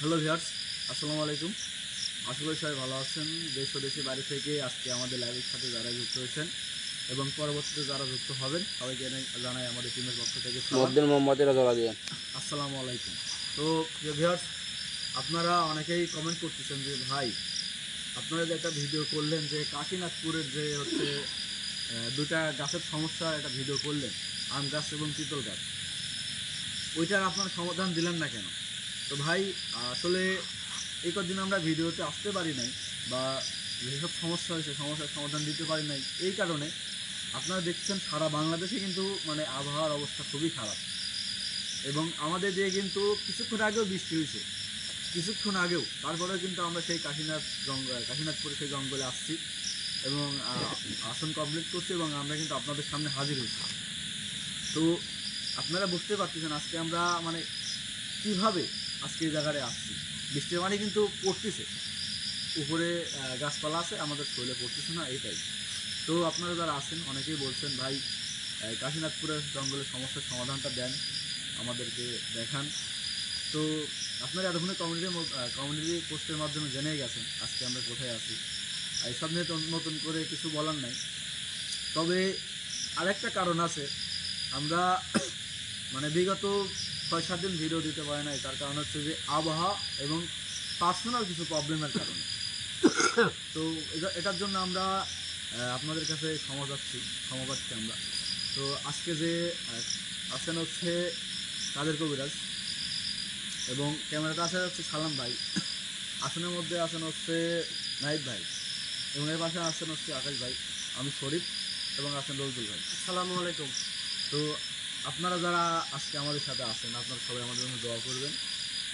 Hello viewers, আসসালামু আলাইকুম। আশা করি সবাই ভালো আছেন। দেশ ও দেশের বাইরে থেকে আজকে আমাদের লাইভের সাথে যারা যুক্ত হয়েছেন এবং পরবর্তীতে যারা যুক্ত হবেন সবাইকে জানাই আমাদের টিমের পক্ষ থেকে সালাম। মোহাম্মদের জোড়া দিয়ে আসসালামু আলাইকুম। তো প্রিয় ভিউয়ার্স, আপনারা অনেকেই কমেন্ট করতেছেন যে ভাই আপনারা যে একটা ভিডিও করলেন যে কাশীনাথপুরের যে হচ্ছে দুটা গাছের সমস্যা একটা ভিডিও করলেন, আম গাছ এবং তিতল গাছ, ওইটার আপনারা সমাধান দিলেন না কেন? তো ভাই আসলে এই কদিন আমরা ভিডিওতে আসতে পারি নাই বা যেসব সমস্যা হয়েছে সমস্যার সমাধান দিতে পারি নাই এই কারণে আপনারা দেখছেন সারা বাংলাদেশে কিন্তু মানে আবহাওয়ার অবস্থা খুবই খারাপ। এবং আমাদের দিয়ে কিন্তু কিছুক্ষণ আগেও বৃষ্টি হয়েছে, কিছুক্ষণ আগেও, তারপরেও কিন্তু আমরা সেই কাশীনাথপুরে সেই জঙ্গলে আসছি এবং আসন কমপ্লিট করছি এবং আমরা কিন্তু আপনাদের সামনে হাজির হয়েছি। তো আপনারা বুঝতে পারতেছেন আজকে আমরা মানে কীভাবে আজকে এই জায়গায় আসছি। বৃষ্টির পানি কিন্তু পড়তেছে, উপরে গাছপালা আছে, আমাদের শৈলে পড়তেছে না, এইটাই। তো আপনারা যারা আছেন অনেকেই বলছেন ভাই কাশীনাথপুরের জঙ্গলের সমস্যার সমাধানটা দেন, আমাদেরকে দেখান। তো আপনারা এতক্ষণে কমিউনিটি পোস্টের মাধ্যমে জেনে গেছেন আজকে আমরা কোথায় আছি। এইসব নিয়ে তো নতুন করে কিছু বলার নাই। তবে আরেকটা কারণ আছে, আমরা মানে বিগত 6-7 দিন ভিডিও দিতে পারে নাই, তার কারণ হচ্ছে যে আবহাওয়া এবং পার্সোনাল কিছু প্রবলেমের কারণে। তো এটার জন্য আমরা আপনাদের কাছে ক্ষমা পাচ্ছি আমরা। তো আজকে যে আছেন হচ্ছে কাদের কবিরাজ এবং ক্যামেরাতে আসা হচ্ছে সালাম ভাই, আসনের মধ্যে আছেন হচ্ছে নাহিদ ভাই এবং এর পাশে আছেন হচ্ছে আকাশ ভাই, আমি শরীফ এবং আছেন রজুল ভাই। আসসালামু আলাইকুম। তো আপনারা যারা আজকে আমাদের সাথে আছেন আপনারা সবাই আমাদের জন্য দোয়া করবেন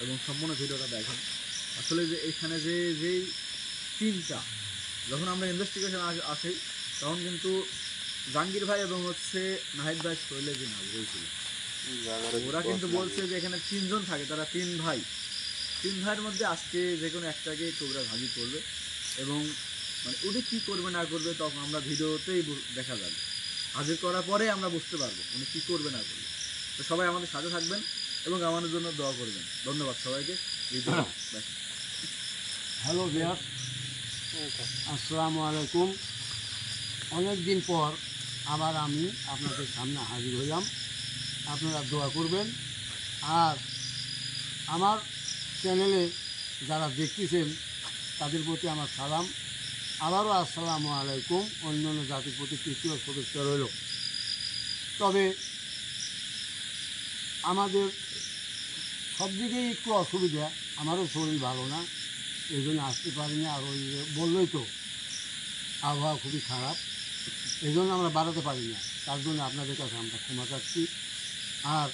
এবং সম্পূর্ণ ভিডিওটা দেখেন। আসলে যে এখানে যেই টিমটা, যখন আমরা ইনভেস্টিগেশন আসি তখন কিন্তু জাহাঙ্গীর ভাই এবং হচ্ছে নাহিদ ভাই শৈলে যে নাজ রয়েছিল, ওরা কিন্তু বলছে যে এখানে 3 জন থাকে, তারা 3 ভাই। 3 ভাইয়ের মধ্যে আজকে যে কোনো একটাকে কোবরা হাজির করবে এবং মানে উনি কী করবে না করবে তখন আমরা ভিডিওতেই দেখা যাবে। হাজির করার পরে আমরা বুঝতে পারবো উনি কী করবে না করবে। তো সবাই আমাদের সাথে থাকবেন এবং আমাদের জন্য দোয়া করবেন। ধন্যবাদ সবাইকে। ভিডিও দেখেন। হ্যালো ভিউয়ার্স, আসসালামু আলাইকুম। অনেক দিন পর আবার আমি আপনাদের সামনে হাজির হইলাম। আপনারা দোয়া করবেন আর আমার চ্যানেলে যারা দেখতেছেন তাদের প্রতি আমার সালাম। আবারও আসসালামু আলাইকুম। অন্যান্য জাতির প্রতি তৃতীয় শুভেচ্ছা রইল। তবে আমাদের সব দিকেই একটু অসুবিধা, আমারও শরীর ভালো না, এই জন্য আসতে পারিনি। আর ওই বললোই তো আবহাওয়া খুবই খারাপ, এই জন্য আমরা বাড়াতে পারি না। তার জন্য আপনাদের কাছে আমরা ক্ষমা চাচ্ছি। আর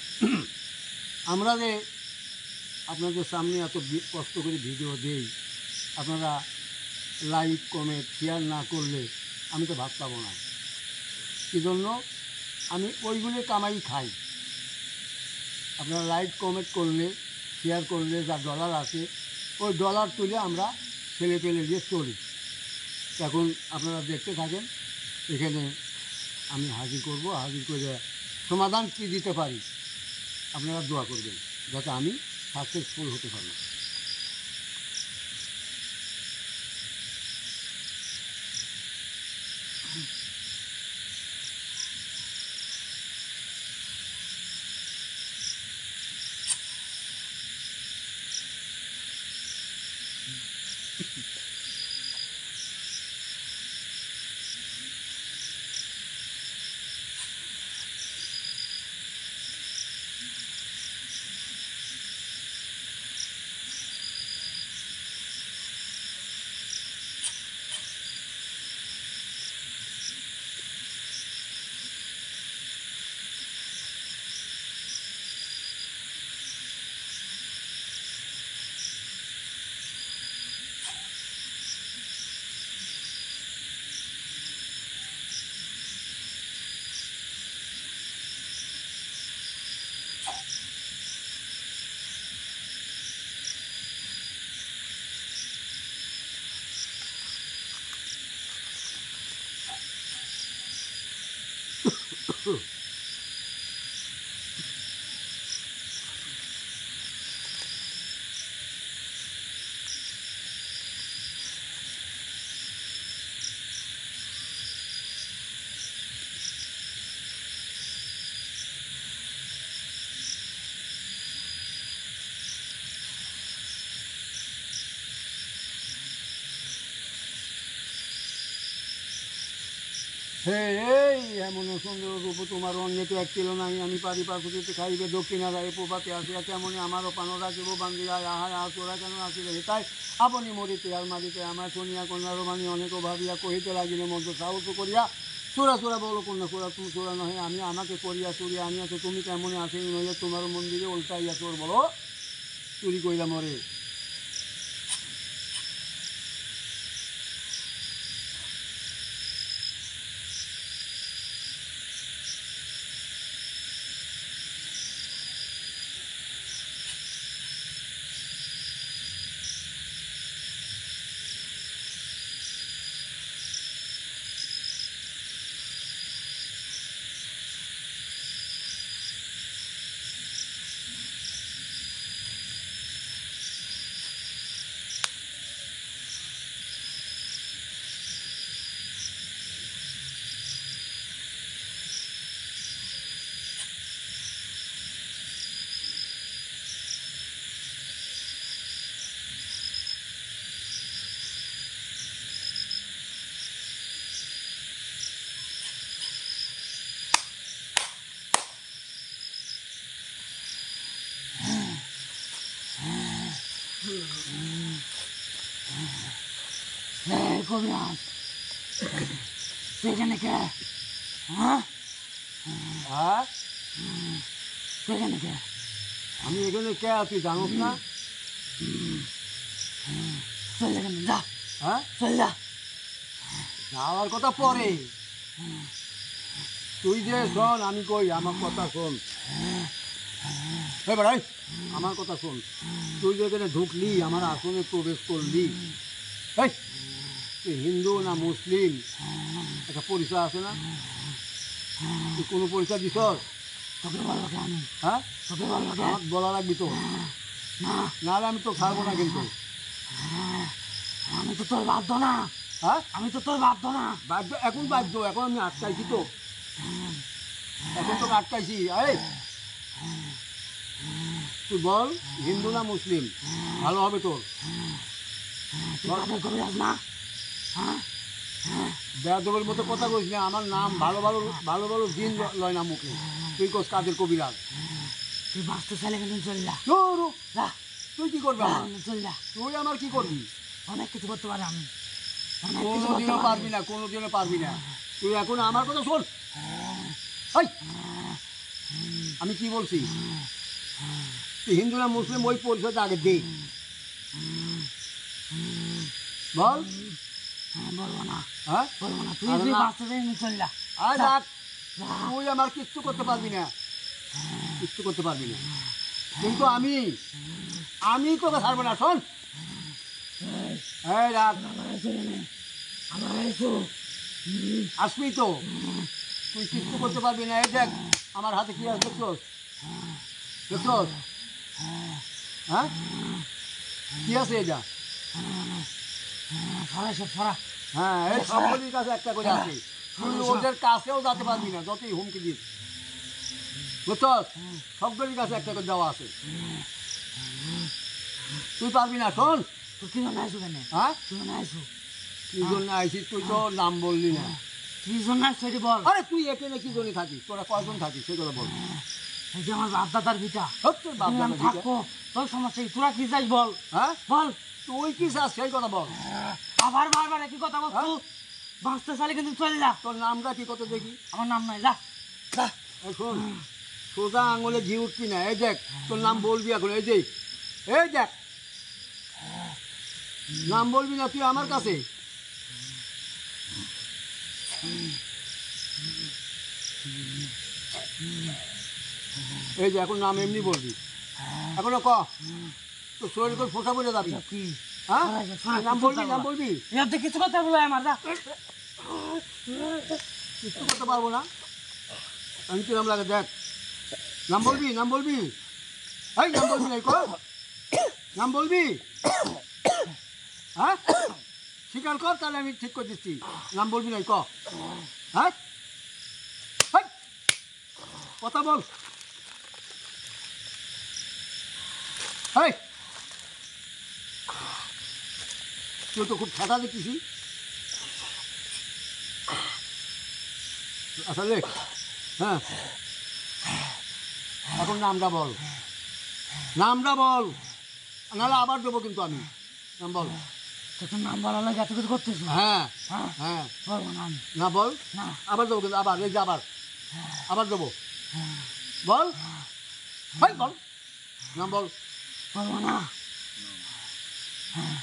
আমরা যে আপনাদের সামনে এত কষ্ট করে ভিডিও দেই, আপনারা লাইক কমেন্ট শেয়ার না করলে আমি তো ভাত পাবো না। কী জন্য? আমি ওইগুলো কামাই খাই। আপনারা লাইক কমেন্ট করলে শেয়ার করলে যা ডলার আছে ওই ডলার তুলে আমরা ছেলে পেলে দিয়ে চলি। এখন আপনারা দেখতে থাকেন, এখানে আমি হাজির করব, হাজির করে সমাধান কী দিতে পারি আপনারা দোয়া করবেন যাতে আমি সাকসেসফুল হতে পারি। হে এই এমন সুন্দর রূপ তোমার অন্য তো এক ছিল নাই, আমি পারি পাকুতিতে খাইবে দক্ষিণা রায় প্রভাতে আসিয়া কেমনি আমারও পান রাখিব বান্দিরা আহায় তোরা কেন আসিলে তাই আপনি মরিতে আর মারিতে আমার শুনিয়া কন্যার বাণী অনেক ভাবিয়া কহিতে লাগিলে মধ্য সাহস করিয়া চোরা চোরা বলো কন্যা চোরা তুমি চোরা নহে, আমি আমাকে করিয়া চুরি আনিয়াছে, তুমি কেমনে আসেনি নইলে তোমার মন্দিরে উল্টাইয়া চোর বলো চুরি কইরা মরে। কবিরাজ তুই এখানে কে? হ্যাঁ হ্যাঁ তুই এখানে কে? আমি এখানে কে আছি জানোস না? চল এখানে যা, হ্যাঁ চল যা। যাওয়ার কথা পরে, তুই যে শোন আমি কই আমার কথা শোন। এবার আমার কথা শোন, তুই যে এখানে ঢুকলি আমার আসনে প্রবেশ করলি, এই তুই হিন্দু না মুসলিম একটা পরিচয় আছে না? তুই কোনো পরিচয় দিস? তোকে বললো কে আমি? হ্যাঁ তোকে বললো কে? আমার বলা লাগবি তো, নাহলে আমি তো ছাড়বো না কিন্তু। আমি তো তোর বাধ্য না, হ্যাঁ আমি তো তোর বাধ্য না। বাধ্য এখন বাধ্য, এখন আমি আটকাইছি তো, এখন তোকে আটকাইছি। এই তুই বল হিন্দু না মুসলিম, ভালো হবে তোর। তুই কাদের কবিরাজ না? হ্যাঁ বেয়াদবের মতো কথা কইস না, আমার নাম ভালো ভালো ভালো ভালো দিন লয় না মুখে, তুই কোস কাদের কবিরাজ। তুই বাঁচতে চাইলে কিন্তু চল যা, ধুরু, যা তুই কি করবি আমার? চল যা। তুই আমার কি করবি? অনেক কিছু করতে পারি আমি, অনেক কিছু করতে কোনোদিনও পারি। পারবি না, কোনোদিনও পারবি না। তুই এখন আমার কথা শোন। এই, আমি কি বলছি, তুই হিন্দু না মুসলিম ওই পরিচয়টা আগে দে, বল। বলবো না, হ্যাঁ বলবো না। তুই আরে তুই না। বাঁচতে চাইলে চল যা। আর যা, রাখ, যা। তুই আমার কিচ্ছু করতে পারবি না, কিচ্ছু করতে পারবি না। কিন্তু আমি তোকে ছাড়বো না, শোন। এই রাখ, আমার চলে নে, আমার এসো। আসবি তো, তুই কিচ্ছু করতে পারবি না। এই দেখ আমার হাতে কি আছে দেখছোস, দেখছোস? হ্যাঁ কি আছে এটা? সরা সব সরা। হ্যাঁ এই সকলের কাছে একটা করে আছে, তুই ওদের কাছেও যেতে পারবি না যতই হুমকি দিস, বুঝছস? সকলের কাছে একটা করে দেওয়া আছে, তুই পারবি না। শোন, তুই কি জন্য আইসো কেন? হ্যাঁ তুই জন্য আইসো, কি জন্য আইসিস তুই তো নাম বললি না। কি জন্য আইসো এটি বল। আরে তুই এখানে কি জন্য থাকিস, তোরা কয়জন থাকিস সে কথা বল। এই যে আমার বাপ দাদার ভিটা, সত্যি বাপ তুমি আমি দাদা থাকবো, তোর সমস্যা কি? তোরা কি চাস বল, হ্যাঁ বল। তুই কি চাস সেই কথা বল। আবার বারবার একই কথা বলছো। বাঁচতে চাইলে কিন্তু চল যা। তোর নামটা কি কত দেখি? আমার নাম নাই, যা যা। এই শোন, সোজা আঙুলে ঘি উঠবি না। এই দেখ তোর নাম বলবি এখন, এই যে এই দেখ নাম বলবি না তুই আমার কাছে। এই যে এখন নাম এমনি বলবি, এখনো ক, তোর শরীর করে ফোসা বলে যাবি। কি হ্যাঁ শোনা, নাম কিছু বলবি, করতে নাম পারবো বলবি। এর তো কিছু কথা বলো আমার, যা। কিচ্ছু করতে পারবো না, আমি কিরম লাগে দেখ। নাম বলবি, নাম বলবি। এই নাম বলবি নাই ক, নাম বলবি। হ্যাঁ স্বীকার কর, তাহলে আমি ঠিক করে দিচ্ছি। নাম বলবি নাই ক, হ্যাঁ হেই, কথা বল। এই তুই তো খুব ঠাটা দেখতেছি। আচ্ছা লেখ। হ্যাঁ, এখন নামটা বল, নামটা বল, নাহলে আবার দেবো কিন্তু আমি। নাম বল। তোর নাম বলার লাগে এত কিছু করতেছ? হ্যাঁ হ্যাঁ হ্যাঁ, বলবো না আমি। না বল, না আবার দেবো কিন্তু, আবার এই যে আবার দেবো। বল ভাই, বল নাম বল। বলবো না। হ্যাঁ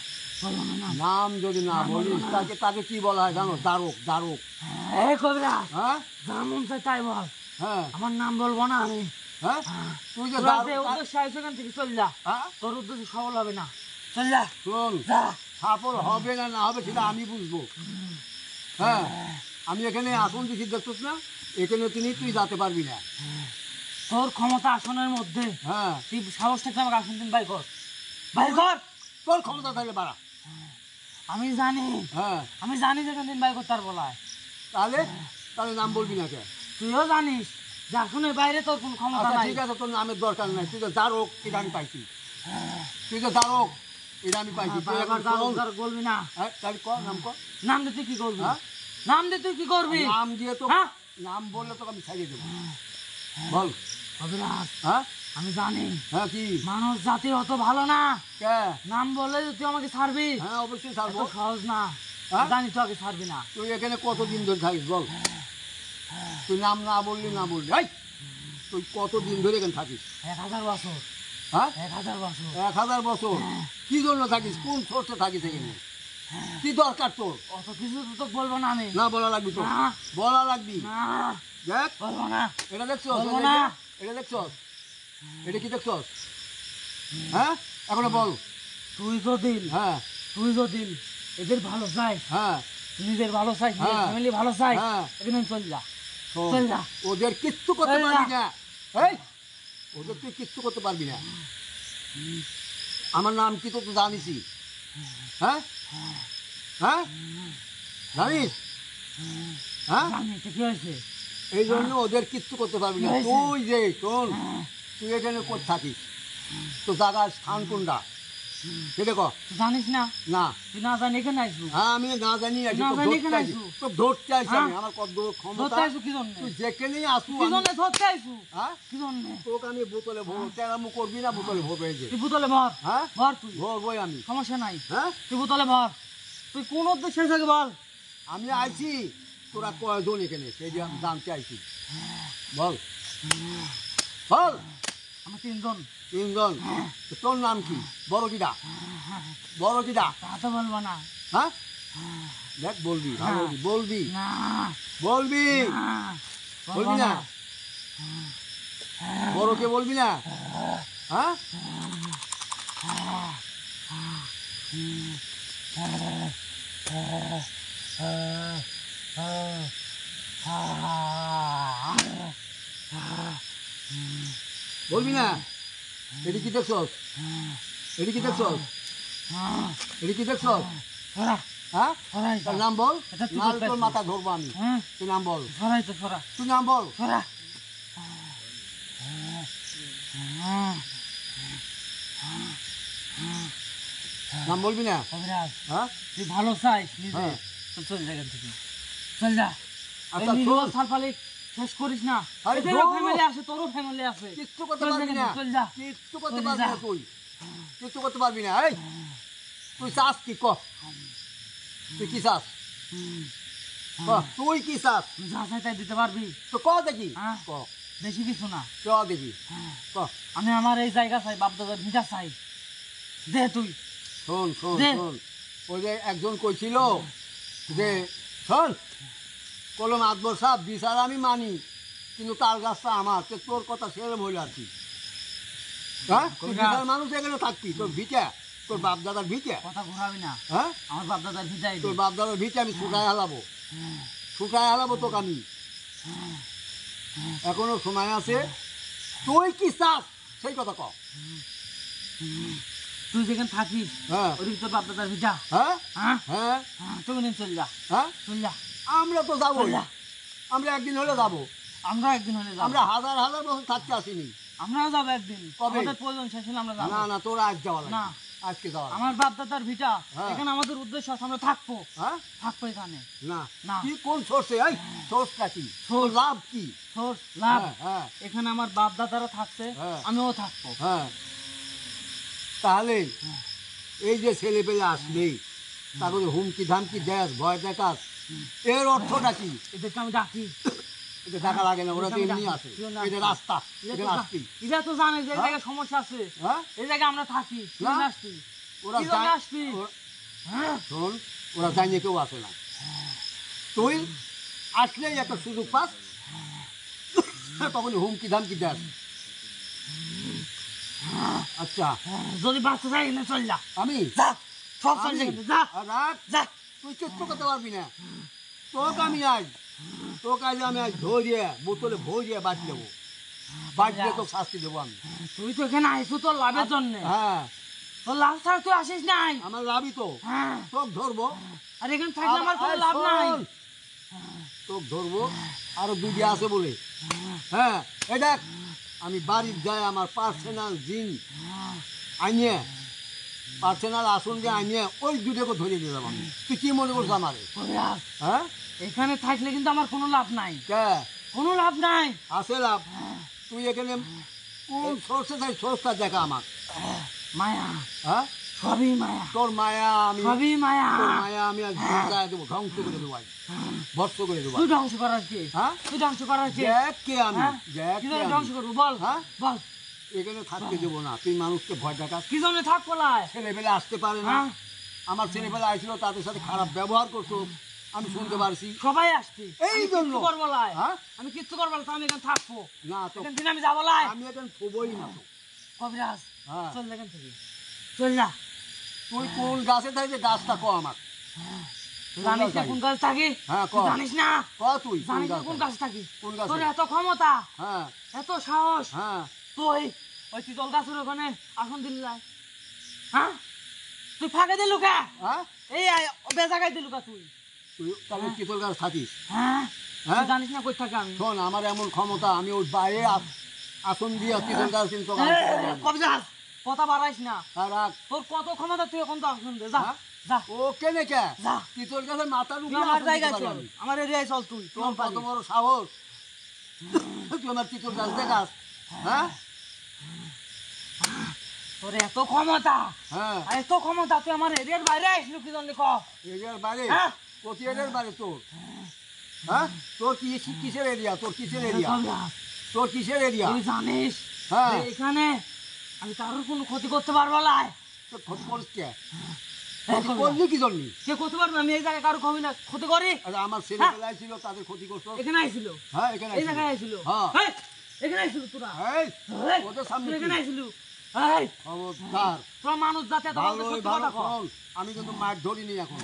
বলবো না নাম। নাম যদি না বলিস তাকে তাকে কি বলা হয় জানো? দারুক, দারুক। এই কবিরাজ, হ্যাঁ যা মন চায় তাই বল, হ্যাঁ আমার নাম বলবো না আমি। হ্যাঁ, তুই যে তোরা যে দারুক, উদ্দেশ্যে আইছো এখান থেকে চল যা, হ্যাঁ তোর উদ্দেশ্য সফল হবে না, চল যা শোন, যা। সাফল হবে না না হবে সেটা আমি বুঝবো। হ্যাঁ, আমি এখানে আসন দিচ্ছি, দেখছিস না? এখানে তুই যেতে পারবি না। তোর ক্ষমতা আসনের মধ্যে, হ্যাঁ, তুই সাহস থাকলে আমাকে আসন দিন বাই কর, বাই কর। তোর ক্ষমতা থাকলে বাড়া। আমি জানি, হ্যাঁ, আমি জানি যে এখান দিন বাই কর তার বলায়। তাহলে তাহলে নাম বলবি না কে? তুইও জানিস যে আসনের বাইরে তোর কোনো ক্ষমতা আচ্ছা নাই। ঠিক আছে, তোর নামের দরকার নাই, তুই তো দারুক, এটা আমি পাইছি। তুই তো দারুক, এটা আমি পাইছি। তুই এখন শোন। বলবি না। হ্যাঁ, তাহলে কর, নাম কর। নাম দিয়ে তুই কি করবি? হ্যাঁ? নাম দিয়ে তুই কি করবি? নাম দিয়ে তো, হ্যাঁ? নাম বললে তোকে আমি ছাড়িয়ে দেবো। বল। অবিনাশ, হ্যাঁ আমি জানি হ্যাঁ, কি মানুষ জাতি অত ভালো না, কে? নাম বললে যে তুই আমাকে ছাড়বি হ্যাঁ অবশ্যই এত ছাড়বো। সহজ না। হ্যাঁ? জানি তুই আগে ছাড়বি না। তুই এখানে কতদিন ধরে থাকিস বল? তুই নাম না বললি, না বললি, এই তুই কতদিন ধরে এখানে থাকিস? 1000 বছর, হ্যাঁ, 1000 বছর। 1000 বছর। কি জন্য থাকিস? কোন সোর্সে থাকিস এখানে? কি দরকার তোর? অত কিছু তো তোকে বলবো না আমি। না বলা লাগবি তোর, না। বলা লাগবি। না দেখ, বলবো না। এটা দেখছ? বলবো না। এটা দেখছ? এটা কি দেখছ? হ্যাঁ, এখনো বল। তুই যদি, হ্যাঁ তুই যদি এদের ভালো চাই, হ্যাঁ নিজের ভালো চাই, হ্যাঁ। ফ্যামিলি ভালো চাই, হ্যাঁ। এখানে চল যা, শোন, চল যা। ওদের কিচ্ছু করতে চল পারবি যা। না। এই, ওদের তুই কিচ্ছু করতে পারবি না। আমার নাম কি তো তুই জানিসই? হ্যাঁ হ্যাঁ, জানিস? হ্যাঁ, জানি তো কি হয়েছে। এই জন্য ওদের কিচ্ছু করতে পারবি না। কি হয়েছে? তুই যে শোন, তুই এখানে কোথায় থাকিস? তো জায়গার স্থান কোনটা সেটা কর। তুই জানিস না? না, তুই না জানি এখানে আসবো। হ্যাঁ আমি না জানি, না জানি কেন আইছু? তো ধরতে চাইছি আমি, হ্যাঁ? আমার কত ক্ষমতা। ধরতে আইসু কি জন্য? তুই যেখানেই আসু, কি জন্য ধরতে আইসু? হ্যাঁ কি জন্য? তোকে আমি বোতলে ভরবো, তেরামু করবি না, বোতলে ভরবো এই যে। তুই বোতলে ভর, হ্যাঁ ভর তুই, ভরবই আমি। সমস্যা নাই। হ্যাঁ, তুই বোতলে ভর। তুই কোন উদ্দেশ্যে এসে বল। আমি আইছি, তোরা কয়জন এখানে সেই যে আমি জানতে আইছি। বল বল। আমরা 3 জন। 3 জন। তো তোর নাম কি? বড় কিডা? বড় কিডা? তা তো বলবো না। হ্যাঁ, দেখ বলবি, ভালো বলবি, বলবি, না বলবি, না, বলবি না? বড়কে বলবি না? হ্যাঁ, বলবি না? এটি কি দেখছস? এটি কি দেখছস? এটি কি দেখছস? ফরা, হ্যাঁ, ফরা তার নাম বল। এটা তুই নাহলে করতে তোর আসবি। মাথা ধরবো আমি। হ্যাঁ, তুই নাম বল, ফরাই তো ফরা, তুই নাম বল। ফরা। নাম বলবি না? কবিরাজ, হ্যাঁ, তুই ভালো চাইস নিজে, হ্যাঁ। তো চল জায়গা থেকে, চল যা। আচ্ছা, এই শোন। নিরীহ সালফালি শেষ করিস না। আরে এদেরও ধুর। ফ্যামিলি আছে, তোরও ফ্যামিলি আছে। কিচ্ছু করতে চল পারবি জায়গা না, থেকে, চল যা। কিচ্ছু করতে চলে পারবি যা। না তুই, কিচ্ছু করতে পারবি না। এই তুই চাস কি? ক, তুই কি চাস? ক, তুই কি চাস? তুই যা চাই তাই দিতে পারবি। তো ক দেখি, হ্যাঁ। ক, বেশি কিছু না। ক দেখি, ক। আমি আমার এই জায়গা চাই, বাপদাদার ভিটা চাই। দে তুই। শোন শোন দে। শোন, ওই যে একজন কইছিল যে শোন, কলম আকবর সাহেব বিচার আমি মানি, কিন্তু তার গাছটা আমার, তো তোর কথা সেরম হইল আর কি। হ্যাঁ, তুই বিচার মানুষ এখানে থাকবি, তোর ভিটা, তোর বাপ দাদার ভিটা। কথা ঘোরাবি না। হ্যাঁ, আমার বাপদাদার ভিটাই দে। তোর বাপ দাদার ভিটা আমি শুকায় হালাবো, শুকায় হালাবো তোকে আমি। এখনো সময় আছে, তুই কি চাস সেই কথা ক। তুই যেখানে থাকিস, হ্যাঁ ওদিকে তোর বাপদাদার ভিটা। হ্যাঁ হ্যাঁ, হ্যাঁ হ্যাঁ, তুই ওদিন চল যা, হ্যাঁ, চল যা। আমরা তো যাবো, চল যা। আমরা একদিন হলে যাবো। আমরা একদিন হলে যাবো। আমরা হাজার হাজার বছর থাকতে আসিনি। আমরাও যাবো একদিন। কবে? আমাদের প্রয়োজন শেষ হলে আমরা যাবো। না না, তোরা আজ যাওয়া না, লাগবে, আজকে যাওয়া আমার বাপ দাদার ভিটা, হ্যাঁ। এখানে আমাদের উদ্দেশ্য আছে আমরা থাকবো, হ্যাঁ থাকবো এখানে। না না। কি কোন সোর্সে এই সোর্সটা কি তোর লাভ কি সোর্স লাভ, হ্যাঁ হ্যাঁ এখানে আমার বাপ দাদারা থাকছে, হ্যাঁ। আমিও থাকবো। হ্যাঁ তাহলে এই যে ছেলে পেলে আসলেই তারপরে হুমকি ধামকি দেশ ভয় দেখাস এর অর্থটা কি এদেরকে আমি ডাকি, এটা টাকা লাগে না ওরা তো এমনি আসে এটা রাস্তা এটা আসছি এরা তো জানে যে এই হ্যাঁ? জায়গায় সমস্যা আছে, হ্যাঁ এই জায়গায় আমরা থাকি, তুই না। আসবি, ওরা কি জন্য যায়- আসবি? ওরা- হ্যাঁ। শোন ওরা জানিয়ে কেউ আসে না তুই আসলেই একটা সুযোগ পাস তখন হুমকি ধামকি দেস আচ্ছা যদি বাঁচতে চাই না চল যা, আমি যা সব চল আমি? যা, আর রাখ যা। তুই কিচ্ছু করতে পারবি না তোকে আমি আজ আমি আজ ধরিয়ে বোতলে ভরিয়ে বাঁচ দেবো বাঁচ দিয়ে তোকে শাস্তি দেবো আমি তুই তো এখানে আইসু তোর লাভের জন্য, হ্যাঁ তোর লাভ ছাড়া তুই আসিস নাই। আমার লাভই তো হ্যাঁ, তোকে ধরবো আর এখানে থাকলে আমার কোনো লাভ নাই। তোকে ধরবো আরো দুটি আছে বলে হ্যাঁ এই দেখ আমি বাড়ির যাই আমার পার্সোনাল জিন আনিয়ে পার্সোনাল আসন দিয়ে আনিয়ে ওই দুটোকে ধরিয়ে দিলাম আমি তুই কি মনে করছো আমারে কবিরাজ, হ্যাঁ এখানে থাকলে কিন্তু আমার কোনো লাভ নাই, কে কোনো লাভ নাই। আছে লাভ তুই এখানে কোন সোর্সে থাকি সোর্সটা দেখা আমার মায়া, হ্যাঁ সবই মায়া, তোর মায়া আমি সবই মায়া। তোর মায়া আমি আজ ধ্বংসায় দেবো ধ্বংস করে দেবো আজ ভস্ম করে দেবো তুই ধ্বংস করার কে? হ্যাঁ তুই ধ্বংস করার কে? দেখ কে আমি হ্যাঁ? দেখ কি কে জন্য আমি। ধ্বংস করবো বল, হ্যাঁ? বল এখানে থাকতে দেবো না তুই মানুষকে ভয় দেখাস কি জন্য থাকবো লাই? ছেলেবেলে আসতে পারে না হ্যাঁ? আমার ছেলেবেলে আসছিল তাদের সাথে খারাপ ব্যবহার করতো আমি শুনতে পারছি সবাই আসছি, এই আমি জন্য। কিচ্ছু করবো লাই, হ্যাঁ? আমি কিচ্ছু করবো না, তো আমি এখানে থাকবো, না তো এখান থেকে আমি যাবো লাই। আমি এখন থবই না তো কবিরাজ, হ্যাঁ চল এখান থেকে, চল যা। তুই কোন গাছে থাকি যে গাছটা ক আমার তুই জানিস না কোন গাছ থাকি? হ্যাঁ, ক। তুই জানিস না, ক তুই কোন জানিস না গাছ কোন গাছ থাকি? কোন গাছে? তোর এত ক্ষমতা, হ্যাঁ এত সাহস, হ্যাঁ তুই ওই তিতল গাছের ওখানে আসন দিলি লাই? হ্যাঁ, তুই ফাঁকে দিলু কে? হ্যাঁ এই বেজাগাই দিলু কা তুই? তুই তাহলে কিতল গাছ থাকিস হ্যাঁ, হ্যাঁ? তুই জানিস না কই থাকে আমি? শোন আমার এমন ক্ষমতা আমি ওই বাইরে আসন দিয়ে কিতল গাছ কিন্তু তোকে আনতে পারি আমি। কবিরাজ, কথা বাড়াইস না, আর রাখ তোর কত ক্ষমতা, তুই এখন তো আসন দে, যা হ্যাঁ? যা, ও কেনে কে যা। কিতল গাছের মাথার তুই উপরে আমার আসন দিতে জায়গায় পারি চল, আমি। আমার এরিয়ায় চল, তুই তোর কত বড় সাহস তুই আমার কিতল গাছ দেখাস হ্যাঁ তোর এত ক্ষমতা, হ্যাঁ আর এত ক্ষমতা, তুই আমার এরিয়ার বাইরে আসলু কি জন্য ক? এরিয়ার বাইরে হ্যাঁ? কোটি এরিয়ার বাইরে তোর হ্যাঁ তোর কি কিসের এরিয়া তোর কিসের এরিয়া কবিরাজ, তোর কিসের এরিয়া তুই জানিস হ্যাঁ যে এখানে আমি কারোর কোনো ক্ষতি করতে পারবো না। তোর ক্ষতি করিস কে এই ক্ষতি কবিরাজ, করলি কি জন্য কে করতে পারবে? আমি এই জায়গায় কারো ক্ষতি করি? আচ্ছা আমার ছেলেবেলায় ছিল তাদের ক্ষতি করতো এখানে আইছিল, হ্যাঁ এখানে এই জায়গায় আইছিল, হ্যাঁ এই, এখানে আইছিল তোরা, এই এই, ওদের সামনে তুই কি? এখানে আইছিল, এই, খবরদার তোরা মানুষ জাতি এত বড় ভালোই সত্যি ভালো কথা কও। শোন আমি কিন্তু মার ধরিনি এখন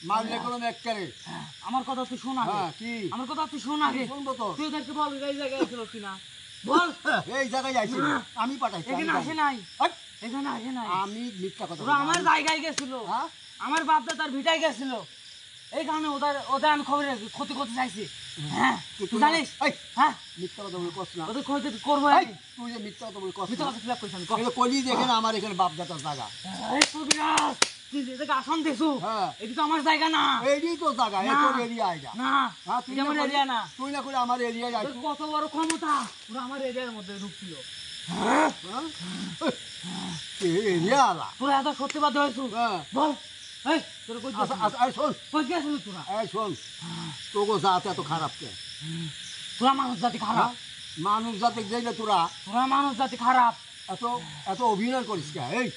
মারলে কোনো একটারে আমার কথা তুই শোন আগে, হ্যাঁ কি আমার কথা তুই শোন আগে, শুনবো তো তুই ওদেরকে বল এই জায়গায় আইছিল কিনা, বল। এই জায়গায় যাইছি না। আমি পাঠাইছি আমি এখানে আসে জানি। নাই, হাট, এখানে আসে নাই, আমি মিথ্যা কথা ওরা বলি না। আমার জায়গায় গেছিল, হ্যাঁ আমার বাপ দাদার ভিটায় গেছিল, এই কারণে ওদের আমি খবর রাখছি, ক্ষতি করতে চাইছি। হ্যাঁ, তুই জানিস, এই, হ্যাঁ, মিথ্যা কথা বলি কস না ওদের ক্ষতি করবো এই, আমি, তুই যে মিথ্যা কথা বলি কস মিথ্যা না কথা ক্লিয়ার করছি আমি, এটা কলি দেখে না আমার এখানে বাপ দাদার জায়গা এই কবিরাজ, তুই যেটাকে আসন দিছু, হ্যাঁ এটা তো আমার জায়গা না, এইটাই তো জায়গা না। এই তোর এরিয়া এটা না, হ্যাঁ তুই এটা না আমার করে- এরিয়া না, তুই না করে আমার এরিয়া তোর যাইছো কত বড় ক্ষমতা, ওরা আমার এরিয়ার মধ্যে ঢুকছিল, হ্যাঁ এরিয়া আলা তোরা এত সত্যবাদী হয়েছু, হ্যাঁ বল, এই, তোরা কই আচ্ছা গেছিলি? আচ্ছা এই শোন কই গেছিলি তোরা? এই শোন তোকে জাত এত খারাপ কে তোরা মানুষ জাতি খারাপ, মানুষ জাতে যাইলে তোরা তোরা মানুষ জাতি খারাপ, এত এত অভিনয় করিস কে এই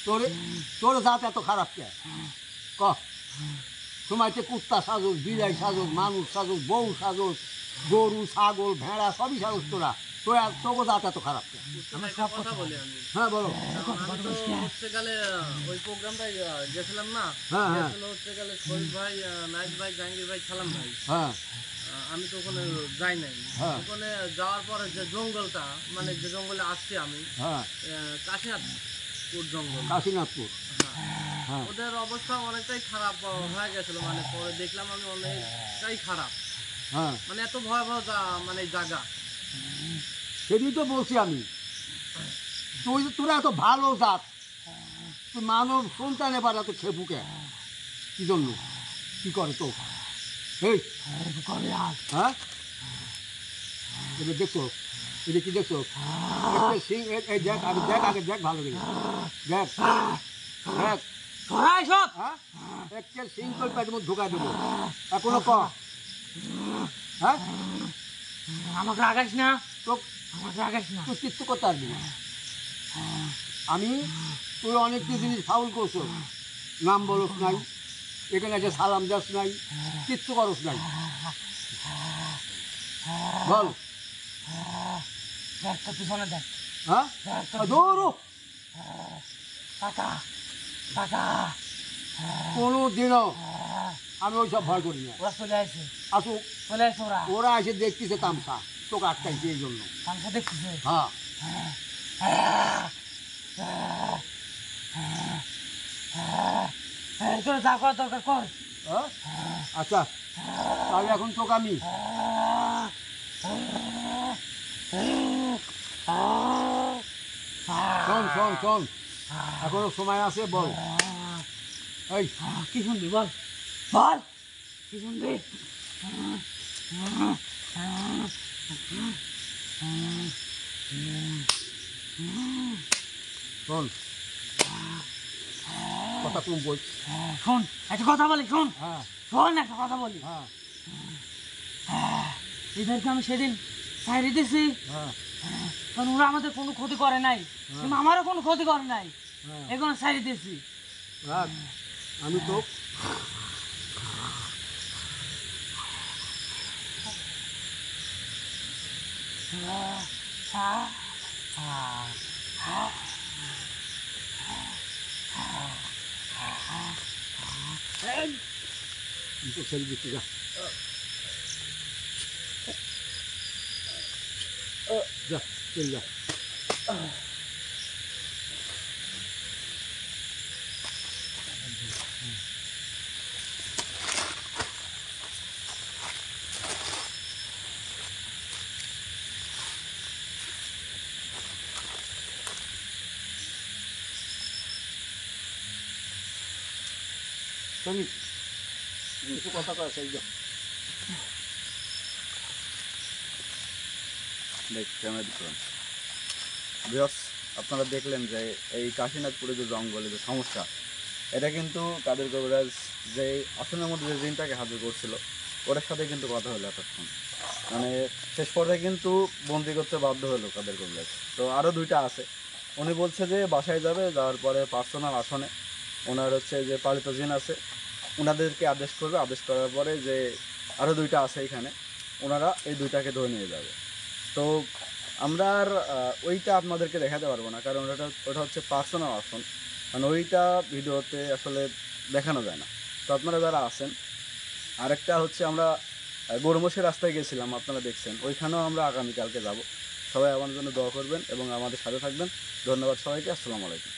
তোর তোর জাত এত খারাপ কে ক সময়তে কুত্তা সাজোস বিলাই সাজোস মানুষ সাজোস বউ সাজোস গরু ছাগল ভেড়া সবই সাজোস তোরা তোরা তোকে জাত এত খারাপ কে আমার সব কথা বলি আমি হ্যাঁ বলো আমি তো হচ্ছে গেলে ওই প্রোগ্রামটাই গেছিলাম না, হ্যাঁ, হ্যাঁ। গেছিল হচ্ছে গেলে শহীদ ভাই, নাইক ভাই, জাহাঙ্গীর ভাই, সালাম ভাই, হ্যাঁ আমি তো ওখানে যাই নাই। হ্যাঁ। ওখানে যাওয়ার পরে যে জঙ্গলটা, মানে যে জঙ্গলে আসছি আমি, হ্যাঁ কাশীনাথপুর জঙ্গল, কাশীনাথপুর হ্যাঁ ওদের অবস্থা অনেকটাই খারাপ হয়ে গেছিল, মানে পরে দেখলাম আমি অনেকটাই খারাপ, হ্যাঁ মানে এত ভয়াবহ মানে জায়গা। সেটাই তো বলছি আমি তুই তোরা এত ভালো জাত তুই মানব সন্তান এবার এত খেপুকে কি জন্য কি করে তো এই করে আর হ্যাঁ এটা দেখছো এটা কি দেখছো একটা সিং এই দেখ আগে দেখ ভালো করে দেখ দেখ ধরাই সব হ্যাঁ একটা সিং তোর পেটের মধ্যে ঢোকা দেবো এখনো ক হ্যাঁ আমাকে রাগাস না, তো আমাকে রাগাস না। তুই কিচ্ছু করতে পারবি না আমি তুই অনেক জিনিস ফাউল করছো নাম বলস নাই এখানে এসে সালাম দাস নাই কিচ্ছু করস নাই বল দেখ তো পিছনে দেখ, হ্যাঁ দেখ তো দৌড়ো কাকা কাকা কোনো দিনও আমি ওইসব ভয় করি না ওরা চলে আসে, আসুক চলে আসে ওরা ওরা এসে দেখতেছে তামসা তোকে আটকাইছে এই জন্য তামসা দেখতেছে। হ্যাঁ তোরা যা করার দরকার কর। হ্যাঁ? আচ্ছা তাহলে এখন তোকে আমি শোন শোন শোন এখনো সময় আছে বল এই কি শুনবি বল, বল কি শুনবি? শোন কথা কম বল শোন একটা কথা বলি, শোন হ্যাঁ শোন একটা কথা বলি। হ্যাঁ এদেরকে আমি সেদিন সাইরে দিছি, হ্যাঁ কারণ ওরা আমাদের কোনো ক্ষতি করে নাই, কিন্তু আমারও কোনো ক্ষতি করে নাই, হ্যাঁ এগুলো সাইরে দিছি। রাখ আমি তো ছেড়ে দিচ্ছি যা যা চল যা তুমি কিছু কথা কয় সেই যা আপনারা দেখলেন যে এই কাশীনাথপুরে যে জঙ্গলে যে সমস্যা, এটা কিন্তু কাদের কবিরাজ যে আসনের মধ্যে যে জিনটাকে হাজির করছিল ওটার সাথে কিন্তু কথা হলো এতক্ষণ, মানে শেষ পর্যায়ে কিন্তু বন্দি করতে বাধ্য হলো কাদের কবিরাজ। তো আরও দুইটা আছে, উনি বলছে যে বাসায় যাবে, যাওয়ার পরে পার্সোনাল আসনে ওনার হচ্ছে যে পালিত জিন আছে ওনাদেরকে আদেশ করবে, আদেশ করার পরে যে আরও দুইটা আছে এখানে ওনারা এই দুইটাকে ধরে নিয়ে যাবে। তো আমরা আর ওইটা আপনাদেরকে দেখাতে পারবো না, কারণ ওটা হচ্ছে পার্সোনাল আসন, কারণ ওইটা ভিডিওতে আসলে দেখানো যায় না। তো আপনারা যারা আছেন, আরেকটা হচ্ছে আমরা গরমসের রাস্তায় গেছিলাম, আপনারা দেখছেন, ওইখানেও আমরা আগামীকালকে যাব। সবাই আমার জন্য দোয়া করবেন এবং আমাদের সাথে থাকবেন। ধন্যবাদ সবাইকে, আসসালামু আলাইকুম।